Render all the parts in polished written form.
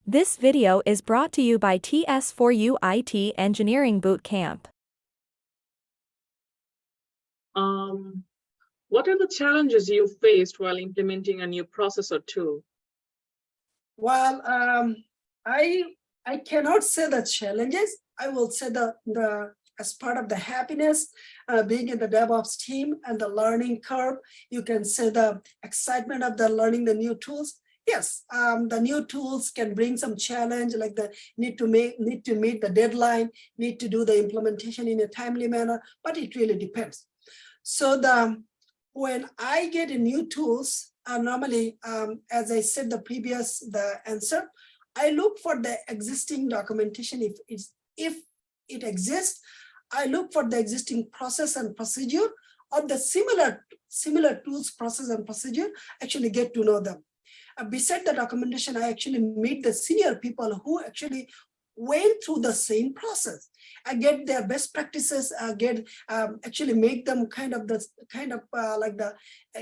This video is brought to you by TS4U IT Engineering Bootcamp. What are the challenges you faced while implementing a new process or tool? Well, I cannot say the challenges. I will say the as part of the happiness, being in the DevOps team and the learning curve, you can say the excitement of the learning the new tools. Yes, the new tools can bring some challenge, like the need to meet the deadline, need to do the implementation in a timely manner, but it really depends. So when I get new tools, normally, as I said the answer, I look for the existing documentation. If it exists, I look for the existing process and procedure or the similar tools, process and procedure, actually get to know them. Beside the documentation, I actually meet the senior people who actually went through the same process. I get their best practices, actually make them like the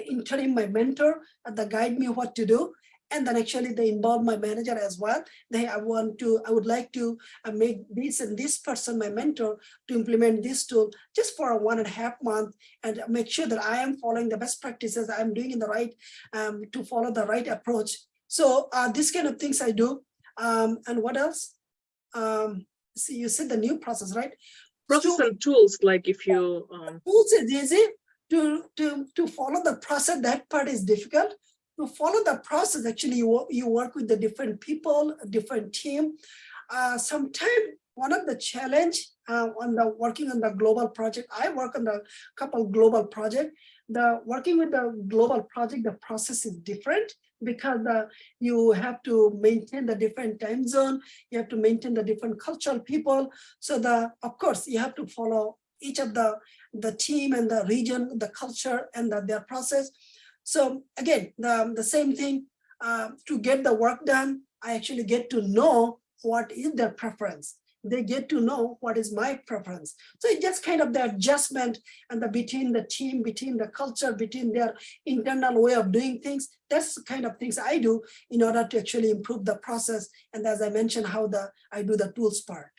interim my mentor, they guide me what to do. And then actually they involve my manager as well. I would like to make this and this person my mentor to implement this tool just for 1.5 months and make sure that I am following the best practices. I'm doing in the right, to follow the right approach. So these kind of things I do. And what else? See, you said the new process, right? Process and tools, like if you tools is easy to follow the process. That part is difficult. To follow the process, actually, you work with the different people, different team. Sometimes one of the challenge working on the global project, I work on a couple global projects. Working with the global project, the process is different because you have to maintain the different time zone, you have to maintain the different cultural people. So of course, you have to follow each of the team and the region, the culture and their process. So again, the same thing, to get the work done, I actually get to know what is their preference. They get to know what is my preference. So it's just kind of the adjustment and between the team, between the culture, between their internal way of doing things. That's the kind of things I do in order to actually improve the process. And as I mentioned, how I do the tools part.